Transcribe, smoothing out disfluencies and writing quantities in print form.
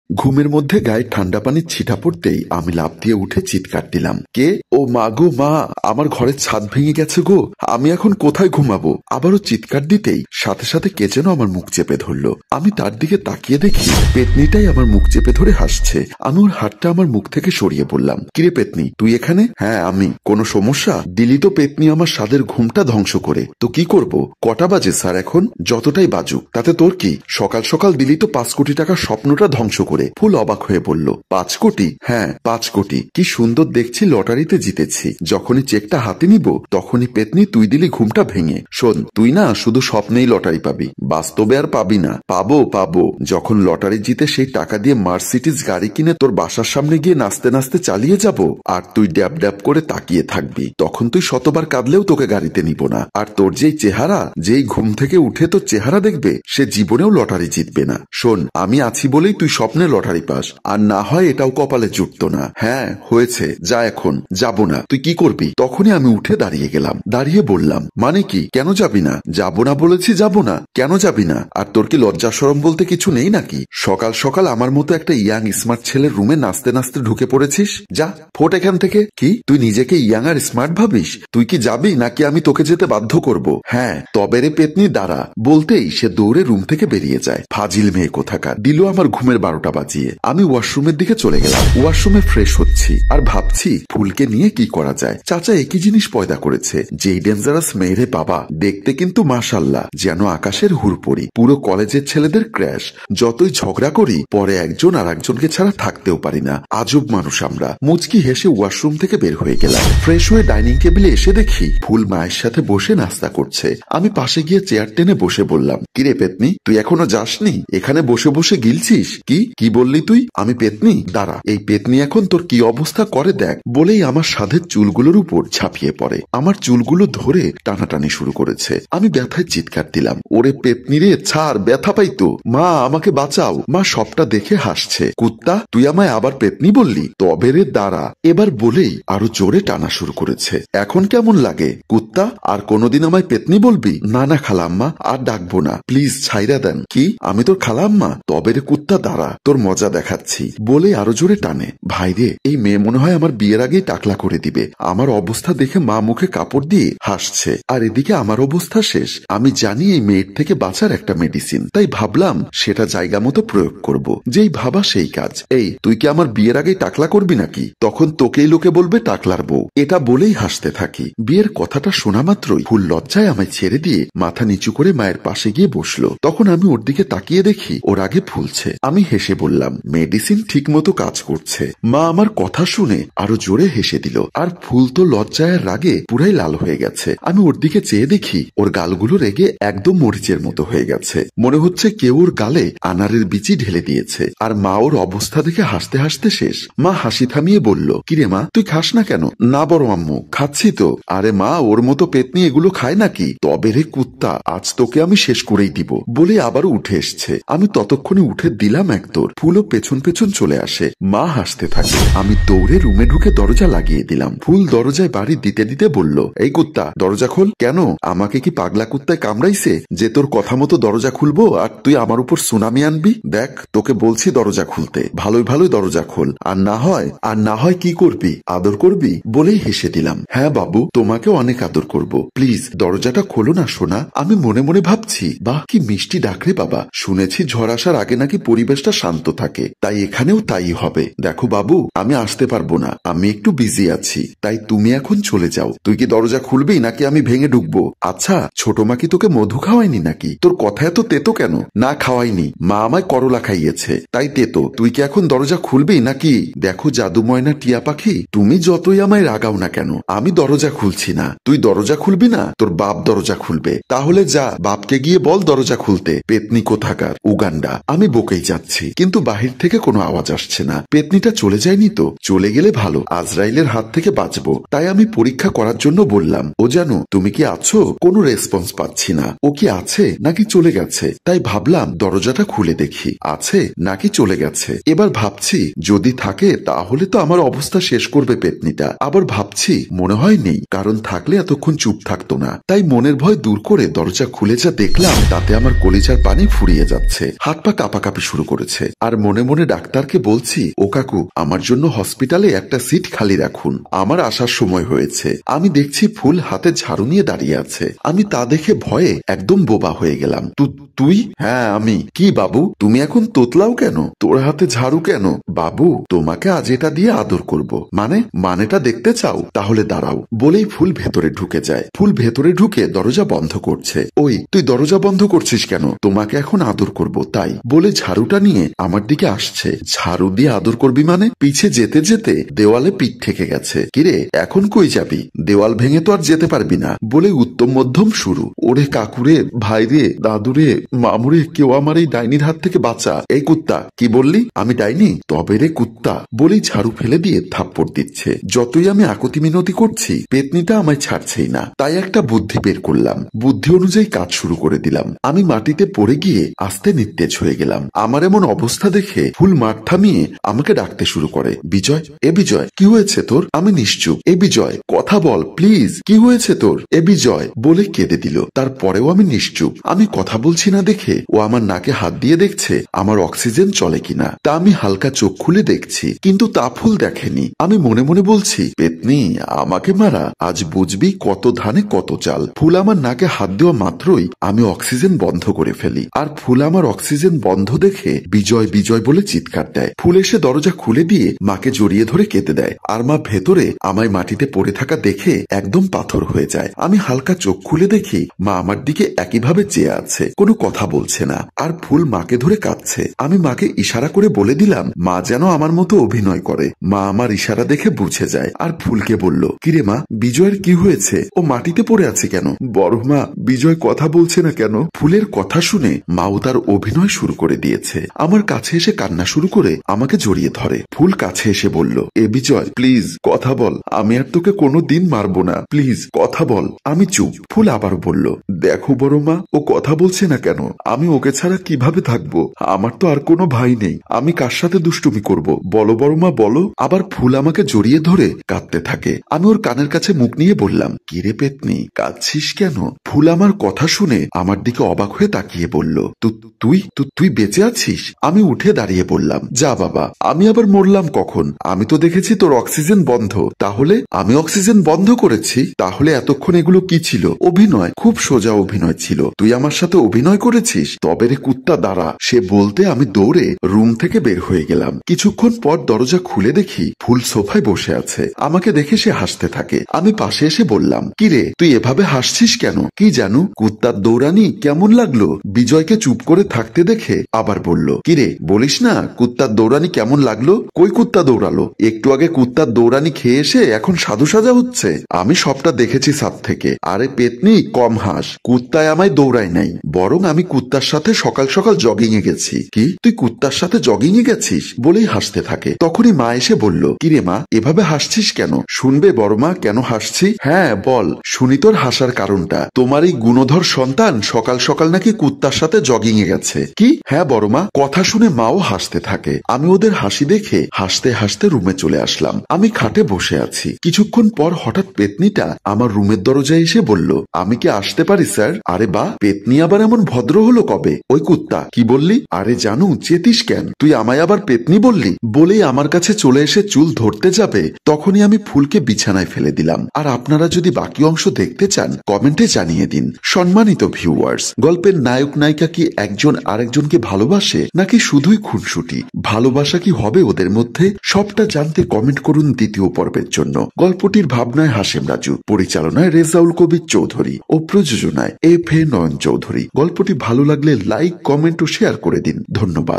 ঘুমের মধ্যে গায়ে ঠান্ডা পানির ছিটা পড়তেই আমি লাফ দিয়ে উঠে চিৎকার দিলাম, কে? ও মা গো মা, আমার ঘরের ছাদ ভেঙে গেছে গো, আমি এখন কোথায় ঘুমাবো? আবারও চিৎকার দিতেই সাথে সাথে কে যেন আমার মুখ চেপে ধরলো। আমি তার দিকে তাকিয়ে দেখি পেতনিটাই আমার মুখ চেপে ধরে হাসছে। আমি ওর হাতটা আমার মুখ থেকে সরিয়ে বললাম, কিরে পেতনি, তুই এখানে? হ্যাঁ আমি। কোনো সমস্যা? দিলি তো পেতনি আমার স্বাদের ঘুমটা ধ্বংস করে। তো কি করব? কটা বাজে স্যার এখন? যতটাই বাজুক, তাতে তোর কি? সকাল সকাল দিলি তো 5 কোটি টাকার স্বপ্নটা ধ্বংস করে। ফুল অবাক হয়ে বলল, 5 কোটি? হ্যাঁ 5 কোটি। কি সুন্দর দেখছি লটারিতে জিতেছি। যখনই চেকটা হাতে নিব তখনই পেতনি তুই দিলি ঘুমটা ভেঙে। শোন, তুই না শুধু স্বপ্নেই লটারি পাবি, বাস্তবে আর পাবি না। পাবো যখন লটারি জিতে সেই টাকা দিয়ে মার্সিডিজ গাড়ি কিনে তোর বাসার সামনে গিয়ে নাচতে নাচতে চালিয়ে যাব, আর তুই ড্যাব ড্যাব করে তাকিয়ে থাকবি। তখন তুই শতবার কাঁদলেও তোকে গাড়িতে নিব না। আর তোর যেই চেহারা, যেই ঘুম থেকে উঠে তোর চেহারা দেখবে, সে জীবনেও লটারি জিতবে না। শোন, আমি আছি বলেই তুই স্বপ্নে লটারি পাস, আর না হয় এটাও কপালে জুটতো না। হ্যাঁ হয়েছে, যা এখন। যাব না। তুই কি করবি? তখনই আমি উঠে দাঁড়িয়ে গেলাম। দাঁড়িয়ে বললাম, মানে কি? কেন যাবি না? যাব না বলেছি, যাব না। কেন যাবি না? আর তোর কি লজ্জা শরম বলতে কিছু নেই নাকি? সকাল সকাল আমার মতো একটা ইয়াং স্মার্ট ছেলের রুমে নাচতে নাচতে ঢুকে পড়েছিস। যা ফোট এখান থেকে। কি তুই নিজেকে ইয়াং আর স্মার্ট ভাবিস? তুই কি যাবি নাকি আমি তোকে যেতে বাধ্য করব? হ্যাঁ তবে রে পেতনি দাঁড়া। বলতেই সে দৌড়ে রুম থেকে বেরিয়ে যায়। ফাজিল মেয়ে কোথাকার, দিল আমার ঘুমের 12টা বাজিয়ে। আমি ওয়াশরুমের দিকে চলে গেলাম। ওয়াশরুমে ফ্রেশ হচ্ছি আর ভাবছি ফুলকে নিয়ে কি করা যায়। চাচা একই জিনিস পয়দা করেছে। যেই ডেঞ্জারাস মেয়েরে বাবা, দেখতে কিন্তু মাশাল্লাহ যেন আকাশের হুড়পড়ি। পুরো কলেজের ছেলেদের ক্র্যাশ। যতই ঝগড়া করি পরে একজন আর একজনকে ছাড়া থাকতেও পারি না। আজব মানুষ আমরা। মুচকি হেসে ওয়াশরুম থেকে বের হয়ে গেলাম। ফ্রেশ হয়ে ডাইনিং টেবিলে এসে দেখি ফুল মায়ের সাথে বসে নাস্তা করছে। আমি পাশে গিয়ে চেয়ার টেনে বসে বললাম, কিরে পেতনি, তুই এখনো যাসনি? এখানে বসে বসে গিলছিস? কি বললি তুই? আমি পেতনি? দাঁড়া, এই পেতনি এখন তোর কি অবস্থা করে দেখ। বলেই আমার সাধের চুলগুলোর উপর ঝাঁপিয়ে পড়ে। আমার চুলগুলো ধরে টানাটানি শুরু করেছে। আমি ব্যথায় চিৎকার দিলাম, ওরে পেতনি রে ছাড়, ব্যথা পাইতো। মা আমাকে বাঁচাও। মা সবটা দেখে হাসছে। কুত্তা, তুই আমায় আবার পেতনি বললি? তবে রে দাঁড়া। এবার বলেই আরো জোরে টানা শুরু করেছে। এখন কেমন লাগে? কুত্তা, আর কোনোদিন আমায় পেতনি বলবি? না না খালাম্মা, আর ডাকবো না, প্লিজ ছাইরা দেন। কি আমি তোর খালাম্মা? তবে রে কুত্তা দাঁড়া, তোর মজা দেখাচ্ছি। বলে আরো জোরে টানে। ভাইরে, এই মেয়ে মনে হয় আমার বিয়ের আগেই টাকলা করে দিবে। আমার অবস্থা দেখে মা মুখে কাপড় দিয়ে হাসছে, আর এদিকে আমার অবস্থা শেষ। আমি জানি এই মেয়ের থেকে বাঁচার একটা মেডিসিন, তাই ভাবলাম সেটা জায়গা মতো প্রয়োগ করব। যেই ভাবা সেই কাজ। এই তুই কি আমার বিয়ের আগেই টাকলা করবি নাকি? তখন তোকেই লোকে বলবে টাকলার বউ। এটা বলেই হাসতে থাকি। বিয়ের কথাটা শোনা মাত্রই ফুল লজ্জায় আমায় ছেড়ে দিয়ে মাথা নিচু করে মায়ের পাশে গিয়ে বসলো। তখন আমি ওর দিকে তাকিয়ে দেখি ওর আগে ফুলছে। আমি হেসে বললাম, মেডিসিন ঠিক মতো কাজ করছে। মা আমার কথা শুনে আরো জোরে হেসে দিল। আর ফুল তো লজ্জায় রাগে পুরাই লাল হয়ে গেছে। আমি ওর দিকে চেয়ে দেখি ওর গালগুলো রেগে একদম মরিচের মতো হয়ে গেছে। মনে হচ্ছে কেউ ওর গালে আনারের বিচি ঢেলে দিয়েছে। আর মা ওর অবস্থা দেখে হাসতে হাসতে শেষ। মা হাসি থামিয়ে বলল, কিরে মা, তুই খাস না কেন? না বড় আম্মু, খাচ্ছি তো। আরে মা, ওর মতো পেতনি এগুলো খায় নাকি? তবে রে কুত্তা, আজ তোকে আমি শেষ করেই দিব। বলে আবারও উঠে এসছে। আমি ততক্ষণে উঠে দিলাম এক দৌড়। ফুলও পেছন পেছন চলে আসে। মা হাসতে থাকে। আমি দৌড়ে রুমে ঢুকে দরজা লাগিয়ে দিলাম। ফুল দরজায় বাড়ি দিতে দিতে বলল, এই কুত্তা দরজা খোল। কেন? আমাকে কি পাগলা কুত্তায় কামড়াইছে যে তোর কথা মতো দরজা খুলবো আর তুই আমার উপর সুনামি আনবি? দেখ, তোকে বলছি দরজা খুলতে। ভালোই ভালোই দরজা খোল। আর না হয় কি করবি? আদর করবি? বলেই হেসে দিলাম। হ্যাঁ বাবু, তোমাকেও অনেক আদর করব। প্লিজ দরজাটা খোলো না সোনা। আমি মনে মনে ভাবছি, বাহ কি মিষ্টি ডাকরে বাবা। শুনেছি ঝড় আসার আগে নাকি পরিবেশটা শান্ত থাকে, তাই এখানেও তাই হবে। দেখো বাবু, আমি আসতে পারবো না, আমি একটু বিজি আছি, তাই তুমি এখন চলে যাও। তুই কি দরজা খুলবি নাকি আমি ভেঙে ঢুকবো? আচ্ছা, ছোট মা কি তোকে মধু খাওয়ায়নি নাকি? তোর কথা এত তেতো কেন? না খাওয়াইনি, মা আমায় করলা খাইয়েছে, তাই তেতো। তুই কি এখন দরজা খুলবি নাকি? দেখো জাদু ময়না টিয়া পাখি, তুমি যতই আমায় রাগাও না কেন, আমি দরজা খুলছি না। তুই দরজা খুলবি না? তোর বাপ দরজা খুলবে। তাহলে যা, বাপকে গিয়ে বল দরজা খুলতে। পেতনি কোথাকার, উগান্ডা। আমি বকেই যাচ্ছি, কিন্তু বাহির থেকে কোনো আওয়াজ আসছে না। পেতনিটা চলে যায়নি তো? চলে গেলে ভালো, আজরাইলের হাত থেকে বাঁচবো। তাই আমি পরীক্ষা করার জন্য বললাম, ও জানো তুমি কি আছো? কোনো রেসপন্স পাচ্ছি না। ও কি আছে নাকি চলে গেছে? তাই ভাবলাম দরজাটা খুলে দেখি আছে নাকি চলে গেছে। এবার ভাবছি যদি থাকে তাহলে তো আমার অবস্থা শেষ করবে পেতনিটা। আবার ভাবছি মনে হয় নেই, কারণ থাকলে এতক্ষণ চুপ থাকতো না। তাই মনের ভয় দূর করে দরজা খুলে যা দেখলাম তাতে আমার কলিজার পানি ফুরিয়ে যাচ্ছে। হাত পা কাঁপাকাঁপি শুরু করেছে। আর মনে মনে ডাক্তারকে বলছি, ও কাকু আমার জন্য হসপিটালে একটা সিট খালি রাখুন, আমার আসার সময় হয়েছে। আমি দেখছি ফুল হাতে ঝাড়ু নিয়ে দাঁড়িয়ে আছে। আমি তা দেখে ভয়ে একদম বোবা হয়ে গেলাম। তুই? হ্যাঁ আমি। কি বাবু, তুমি এখন তোতলাও কেন? তোর হাতে ঝাড়ু কেন? বাবু তোমাকে আজ এটা দিয়ে আদর করব। মানেটা দেখতে চাও? তাহলে দাঁড়াও। বলেই ফুল ভেতরে ঢুকে যায়। ফুল ভেতরে ঢুকে দরজা বন্ধ করছে। ওই তুই দরজা বন্ধ করছিস কেন? তোমাকে এখন আদর করব তাই বলে ঝাড়ুটা নিয়ে আমার দিকে আসছে। ঝাড়ু দিয়ে আদর করবি মানে? পিছে যেতে যেতে দেওয়ালে পিঠ ঠেকে গেছে। কিরে এখন কই যাবি? দেওয়াল ভেঙে তো আর যেতে পারবি না বলে উত্তম মধ্যম শুরু। ওরে কাকুরে, ভাইরে, দাদুরে, মামুরে, কেউ আমার এই ডাইনির হাত থেকে বাঁচা। এই কুত্তা, কি বললি? আমি ডাইনি? তবে রে কুত্তা বলেই ঝাড়ু ফেলে দিয়ে থাপ্পড় দিচ্ছে। যতই আমি আকুতি মিনতি করছি পেতনিটা আমায় ছাড়ছেই না। তাই একটা বুদ্ধি বের করলাম। বুদ্ধি অনুযায়ী কাজ শুরু করে দিলাম। আমি মাটিতে পড়ে গিয়ে আস্তে নিস্তেজ হয়ে গেলাম। আমার এমন অবস্থা দেখে ফুল মাঠ থামিয়ে আমাকে ডাকতে শুরু করে। বিজয়, এ বিজয়, কি হয়েছে তোর? আমি নিশ্চুপ। এ বিজয়, কথা বল প্লিজ, কি হয়েছে তোর? এ বিজয় বলে কেঁদে দিল। তারপরেও আমি নিশ্চুপ। আমি কথা বলছি না দেখে ও আমার নাকে হাত দিয়ে দেখছে আমার অক্সিজেন চলে কিনা। তা আমি হালকা চোখ খুলে দেখছি, কিন্তু তা ফুল দেখেনি। আমি মনে মনে বলছি, পেতনি আমাকে মারা, আজ বুঝবি কত ধানে কত চাল। ফুল আমার নাকে হাত দেওয়া মাত্রই আমি অক্সিজেন বন্ধ করে ফেলি। আর ফুল আমার অক্সিজেন বন্ধ দেখে বিজয় বিজয় বলে চিৎকার দেয়। ফুল এসে দরজা খুলে দিয়ে মাকে জড়িয়ে ধরে কেঁদে দেয়। আর মা ভেতরে আমায় মাটিতে পড়ে থাকা দেখে একদম পাথর হয়ে যায়। আমি হালকা চোখ খুলে দেখি মা আমার দিকে একইভাবে চেয়ে আছে, কোনো কথা বলছে না। আর ফুল মাকে ধরে কাঁদছে। আমি মাকে ইশারা করে বলে দিলাম মা যেন আমার মতো অভিনয় করে। মা আমার ইশারা দেখে বুঝে যায় আর ফুলকে বলল, কিরে মা, বিজয়ের কি হয়েছে? ও মাটিতে পড়ে আছে কেন? বড় মা, বিজয় কথা বলছে না কেন? ফুলের কথা শুনে মাও তার অভিনয় শুরু করে দিয়েছে। আমার কাছে এসে কান্না শুরু করে আমাকে জড়িয়ে ধরে। ফুল কাছে এসে বলল, এ বিজয় প্লিজ কথা বল, আমি আর তোকে কোনো দিন মারবো না, প্লিজ কথা বল। আমি চুপ। ফুল আবার বলল, দেখো বড় মা, ও কথা বলছে না কেন? আমি ওকে ছাড়া কিভাবে থাকবো? আমার তো আর কোনো ভাই নেই, আমি কার সাথে দুষ্টুমি করব? বলো বড় মা বলো। আবার ফুল আমাকে জড়িয়ে ধরে কাঁদতে থাকে। আমি ওর কানের কাছে মুখ নিয়ে বললাম, কিরে পেতনি, কাঁদছিস কেন? ফুল আমার কথা শুনে আমার দিকে অবাক হয়ে তাকিয়ে বলল, তুই বেঁচে আছিস? আমি উঠে দাঁড়িয়ে বললাম, যা বাবা, আমি আবার মরলাম কখন? আমি তো দেখেছি তোর অক্সিজেন বন্ধ। তাহলে আমি অক্সিজেন বন্ধ করেছি? তাহলে এতক্ষণ এগুলো কি ছিল? অভিনয়। খুব সোজা অভিনয় ছিল। তুই আমার সাথে অভিনয় করেছিস? তবে রে কুত্তা দাঁড়া। সে বলতে আমি দৌড়ে রুম থেকে বের হয়ে গেলাম। কিছুক্ষণ পর দরজা খুলে দেখি ফুল সোফায় বসে আছে। আমাকে দেখে সে হাসতে থাকে। আমি পাশে এসে বললাম, কিরে তুই এভাবে হাসছিস কেন? কি জানু, কুত্তার দৌড়ানি কেমন লাগলো? বিজয়কে চুপ করে থাকতে দেখে আবার বলল, কিরে বলিস না কুত্তার দৌড়ানি কেমন লাগলো? কই কুত্তা দৌড়ালো? একটু আগে কুত্তার দৌড়ানি খেয়ে এসে এখন সাধু সাজা হচ্ছে। আমি সবটা দেখেছি ছাদ থেকে। আরে পেতনি কম হাস, কুত্তায় আমায় দৌড়ায় নাই, বরং আমি কুত্তার সাথে সকাল সকাল জগিং এ গেছি। কি, তুই কুত্তার সাথে জগিং এ গেছিস? বলেই হাসতে থাকে। তখনই মা এসে বলল, কিরে মা, এভাবে হাসছিস কেন? শুনবে বড় মা কেন হাসছি? হ্যাঁ বল, শুনি তোর হাসার কারণটা। তোমার এই গুণধর সন্তান সকাল সকাল নাকি কুত্তার সাথে জগিং এ গেছে। কি? হ্যাঁ বড় মা। কথা শুনে মাও হাসতে থাকে। আমি ওদের হাসি দেখে হাসতে হাসতে রুমে চলে আসলাম। আমি খাটে বসে আছি। কিছুক্ষণ পর হঠাৎ পেতনিটা আমার রুমের দরজায় এসে বলল, আমি কি আসতে পারি স্যার? আরে বা, পেতনি আবার এমন ভদ্র হলো কবে? ওই কুত্তা, কি বললি? আরে জানু, চেতিস কেন? তুই আমায় আবার পেতনি বললি? বলেই আমার কাছে চলে এসে চুল ধরতে যাবে, তখনই আমি ফুলকে বিছানায় ফেলে দিলাম। আর আপনারা যদি বাকি অংশ দেখতে চান কমেন্টে জানিয়ে দিন। সম্মানিত ভিউয়ার্স, গল্পের নায়ক নায়িকা কি একজন আরেকজনকে ভালোবাসে নাকি শুধুই খুনসুটি? ভালোবাসা কি হবে ওদের মধ্যে? সবটা জানতে কমেন্ট করুন দ্বিতীয় পর্বের জন্য। গল্পটির ভাবনায় হাশেম রাজু, পরিচালনায় রেজাউল কবির চৌধুরী ও প্রযোজনায় এফ এ নয়ন চৌধুরী। গল্পটি ভালো লাগলে লাইক, কমেন্ট ও শেয়ার করে দিন। ধন্যবাদ।